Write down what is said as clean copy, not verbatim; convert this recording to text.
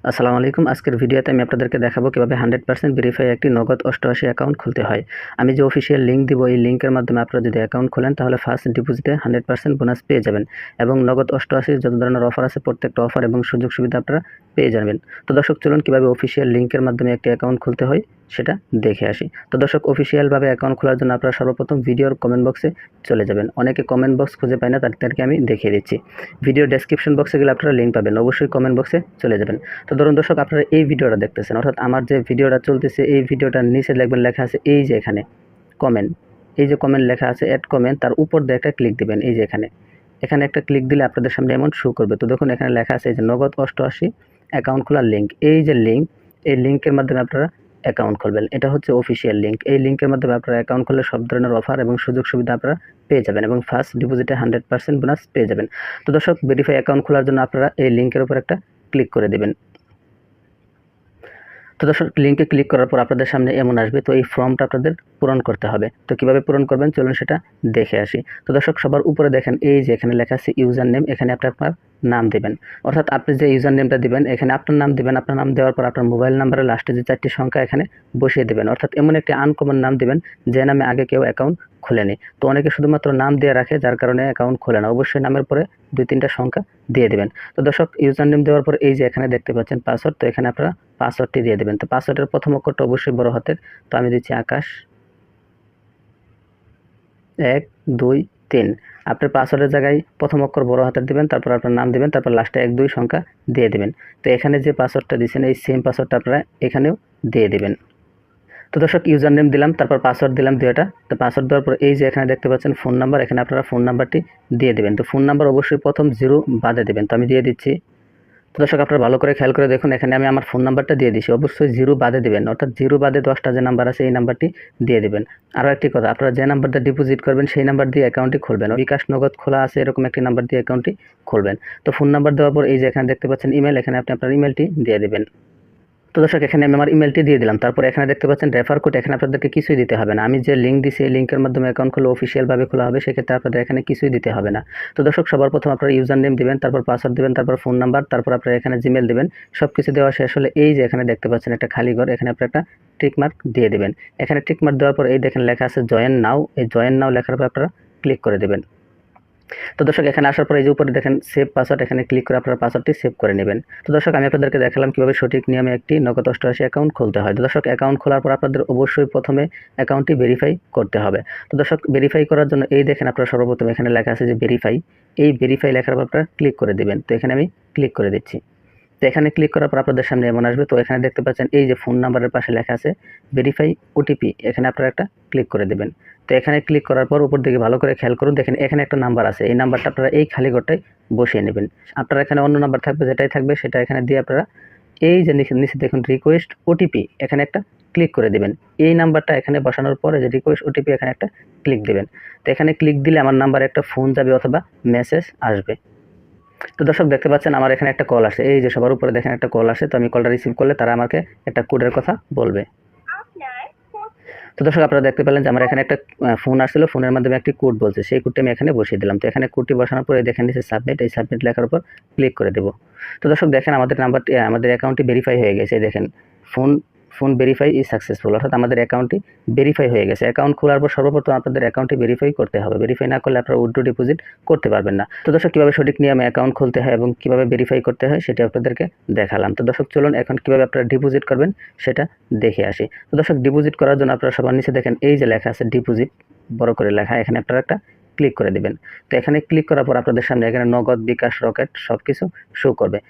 আসসালামু আলাইকুম। আজকের ভিডিওতে আমি আপনাদেরকে দেখাবো কিভাবে 100% ভেরিফাই একটি নগদ 88 অ্যাকাউন্ট খুলতে হয়। আমি যে অফিসিয়াল লিঙ্ক দিব এই লিঙ্কের মাধ্যমে আপনারা যদি অ্যাকাউন্ট খোলেন তাহলে ফার্স্ট ডিপোজিটে 100% বোনাস পেয়ে যাবেন এবং নগদ 88 যত ধরনের অফার আছে প্রত্যেকটা অফার এবং সুযোগ সুবিধা আপনারা পেয়ে যাবেন। তো দর্শক চলুন কিভাবে অফিসিয়াল লিঙ্কের মাধ্যমে একটি অ্যাকাউন্ট খুলতে হয় সেটা দেখে আসি। তো দর্শক অফিসিয়ালভাবে অ্যাকাউন্ট খোলার জন্য আপনারা সর্বপ্রথম ভিডিওর কমেন্ট বক্সে চলে যাবেন। অনেকে কমেন্ট বক্স খুঁজে পায় না, তাদেরকে আমি দেখিয়ে দিচ্ছি। ভিডিও ডেসক্রিপশন বক্সে গেলে আপনারা লিঙ্ক পাবেন, অবশ্যই কমেন্ট বক্সে চলে যাবেন। তো ধরুন দর্শক আপনারা এই ভিডিওটা দেখতেছেন, অর্থাৎ আমার যে ভিডিওটা চলতেছে এই ভিডিওটার নিচে দেখবেন লেখা আছে এই যে এখানে কমেন্ট, এই যে কমেন্ট লেখা আছে অ্যাড কমেন্ট, তার উপর দিয়ে একটা ক্লিক দিবেন। এই যে এখানে এখানে একটা ক্লিক দিলে আপনাদের সামনে এমন শো করবে। তো দেখুন এখানে লেখা আছে এই যে নগদ 88 অ্যাকাউন্ট খোলার লিঙ্ক। এই যে লিঙ্ক, এই লিঙ্কের মাধ্যমে আপনারা অ্যাকাউন্ট খুলবেন। এটা হচ্ছে অফিসিয়াল লিঙ্ক। এই লিঙ্কের মাধ্যমে আপনারা অ্যাকাউন্ট খুললে সব ধরনের অফার এবং সুযোগ সুবিধা আপনারা পেয়ে যাবেন এবং ফার্স্ট ডিপোজিটে 100% বোনাস পেয়ে যাবেন। তো দর্শক ভেরিফাই অ্যাকাউন্ট খোলার জন্য আপনারা এই লিঙ্কের উপর একটা ক্লিক করে দেবেন। তো দর্শক লিঙ্কে ক্লিক করার পর আপনাদের সামনে এমন আসবে। তো এই ফর্মটা আপনাদের পূরণ করতে হবে। তো কিভাবে পূরণ করবেন চলুন সেটা দেখে আসি। তো দর্শক সবার উপরে দেখেন এই যে এখানে লেখা আছে ইউজার নেম, এখানে আপনি আপনার নাম দেবেন। অর্থাৎ আপনি যে ইউজার নেমটা দিবেন এখানে আপনার নাম দিবেন। আপনার নাম দেওয়ার পর আপনার মোবাইল নাম্বারের লাস্টে যে 4টি সংখ্যা এখানে বসিয়ে দেবেন। অর্থাৎ এমন একটি আনকমন নাম দিবেন যে নামে আগে কেউ অ্যাকাউন্ট খোলেনি। তো অনেকে শুধুমাত্র নাম দিয়ে রাখে, যার কারণে অ্যাকাউন্ট খোলে না। অবশ্যই নামের পরে 2-3টা সংখ্যা দিয়ে দেবেন। তো দর্শক ইউজার নেম দেওয়ার পর এই যে এখানে দেখতে পাচ্ছেন পাসওয়ার্ড, তো এখানে আপনারা পাসওয়ার্ডটি দিয়ে দেবেন। তো পাসওয়ার্ডের প্রথম অক্ষরটা অবশ্যই বড় হাতের, তো আমি দিচ্ছি আকাশ 1 2 3। আপনার পাসওয়ার্ডের জায়গায় প্রথম অক্ষর বড় হাতের দিবেন, তারপর আপনার নাম দিবেন, তারপর লাস্টে 1 2 সংখ্যা দিয়ে দেবেন। তো এখানে যে পাসওয়ার্ডটা দিয়েছেন এই সেম পাসওয়ার্ডটা আপনারা এখানেও দিয়ে দেবেন। তো দর্শক ইউজার নেম দিলাম, তারপর পাসওয়ার্ড দিলাম 2টা। তো পাসওয়ার্ড দেওয়ার পর এই যে এখানে দেখতে পাচ্ছেন ফোন নাম্বার, এখানে আপনারা ফোন নাম্বারটি দিয়ে দেবেন। তো ফোন নাম্বার অবশ্যই প্রথম 0 বাদে দেবেন। তো আমি দিয়ে দিচ্ছি। তো দর্শক আপনারা ভালো করে খেয়াল করে দেখুন, এখানে আমি আমার ফোন নাম্বারটা দিয়ে দিচ্ছি। অবশ্যই 0 বাদে দেবেন, অর্থাৎ 0 বাদে 10টা যে নাম্বার আছে এই নাম্বারটি দিয়ে দেবেন। আরও একটি কথা, আপনারা যে নাম্বারটা ডিপোজিট করবেন সেই নাম্বার দিয়ে অ্যাকাউন্টটি খুলবেন। বিকাশ নগদ খোলা আছে এরকম একটি নাম্বার দিয়ে অ্যাকাউন্টটি খুলবেন। তো ফোন নাম্বার দেওয়ার পর এই যে এখানে দেখতে পাচ্ছেন ইমেল, এখানে আপনি আপনার ইমেলটি দিয়ে দেবেন। তো দর্শক এখানে আমি আমার ইমেলটি দিয়ে দিলাম। তারপর এখানে দেখতে পাচ্ছেন রেফার কোড, এখানে আপনাদেরকে কিছুই দিতে হবে না। আমি যে লিঙ্ক দিছি এই লিঙ্কের মাধ্যমে অ্যাকাউন্ট খুলে অফিসিয়ালভাবে খোলা হবে, সেক্ষেত্রে আপনাদের এখানে কিছুই দিতে হবে না। তো দর্শক সবার প্রথম আপনারা ইউজার নেম দিবেন, তারপর পাসওয়ার্ড দিবেন, তারপর ফোন নাম্বার, তারপর আপনারা এখানে জিমেল দিবেন। সব কিছু দেওয়া শেষ হলে এই যে এখানে দেখতে পাচ্ছেন একটা খালি ঘর, এখানে আপনারা একটা টিক মার্ক দিয়ে দেবেন। এখানে টিক মার্ক দেওয়ার পর এই দেখেন লেখা আছে জয়েন নাও, এই জয়েন নাও লেখার পর আপনারা ক্লিক করে দেবেন। তো দর্শক এখানে আসার পর এই যে উপরে দেখেন সেভ পাসওয়ার্ড, এখানে ক্লিক করে আপনারা পাসওয়ার্ডটি সেভ করে নেবেন। তো দর্শক আমি আপনাদেরকে দেখালাম কিভাবে সঠিক নিয়মে একটি নগদ 88 অ্যাকাউন্ট খুলতে হয়। তো দর্শক অ্যাকাউন্ট খোলার পর আপনাদের অবশ্যই প্রথমে অ্যাকাউন্টটি ভেরিফাই করতে হবে। তো দর্শক ভেরিফাই করার জন্য এই দেখেন আপনারা সর্বপ্রথম এখানে লেখা আছে যে ভেরিফাই, এই ভেরিফাই লেখার পর আপনারা ক্লিক করে দেবেন। তো এখানে আমি ক্লিক করে দিচ্ছি। তো এখানে ক্লিক করার পর আপনাদের সামনে এমন আসবে। তো এখানে দেখতে পাচ্ছেন এই যে ফোন নাম্বারের পাশে লেখা আছে ভেরিফাই ওটিপি, এখানে আপনারা একটা ক্লিক করে দেবেন। তো এখানে ক্লিক করার পর উপর দিকে ভালো করে খেয়াল করুন, দেখেন এখানে একটা নাম্বার আছে, এই নাম্বারটা আপনারা এই খালি ঘরটায় বসিয়ে নেবেন। আপনারা এখানে অন্য নাম্বার থাকবে, যেটাই থাকবে সেটা এখানে দিয়ে আপনারা এই যে নিচে দেখুন রিকোয়েস্ট ওটিপি, এখানে একটা ক্লিক করে দেবেন। এই নাম্বারটা এখানে বসানোর পরে যে রিকোয়েস্ট ওটিপি এখানে একটা ক্লিক দেবেন। তো এখানে ক্লিক দিলে আমার নাম্বারে একটা ফোন যাবে অথবা মেসেজ আসবে। তো দর্শক দেখতে পাচ্ছেন আমার এখানে একটা কল আসে, এই যে সবার উপরে দেখেন একটা কল আসে। তো আমি কলটা রিসিভ করলে তারা আমাকে একটা কোডের কথা বলবে। তো দর্শক আপনারা দেখতে পেলেন যে আমার এখানে একটা ফোন আসছিল, ফোনের মাধ্যমে একটি কোড বলছে, সেই কোডটি আমি এখানে বসিয়ে দিলাম। তো এখানে কোডটি বসানোর পরে দেখেন নিচে সাবমিট, এই সাবমিট লেখার উপর ক্লিক করে দেব। তো দর্শক দেখেন আমাদের নাম্বারটি আমাদের অ্যাকাউন্টটি ভেরিফাই হয়ে গেছে। দেখেন phone phone verify is successful, অর্থাৎ আমাদের অ্যাকাউন্টটি ভেরিফাই হয়ে গেছে। অ্যাকাউন্ট খোলার পর সর্বপ্রথম আপনাদের অ্যাকাউন্টটি ভেরিফাই করতে হবে। ভেরিফাই না করলে আপনারা উইথড্র ডিপোজিট করতে পারবেন না। তো দর্শক কীভাবে সঠিক নিয়মে অ্যাকাউন্ট খুলতে হয় এবং কীভাবে ভেরিফাই করতে হয় সেটা আপনাদেরকে দেখালাম। তো দর্শক চলুন এখন কীভাবে আপনারা ডিপোজিট করবেন সেটা দেখে আসি। তো দর্শক ডিপোজিট করার জন্য আপনারা সবার নিচে দেখেন এই যে লেখা আছে ডিপোজিট, বড় করে লেখা, এখানে আপনারা একটা ক্লিক করে দেবেন। তো এখানে ক্লিক করার পর আপনাদের সামনে এখানে নগদ, বিকাশ, রকেট সব কিছু শো করবে।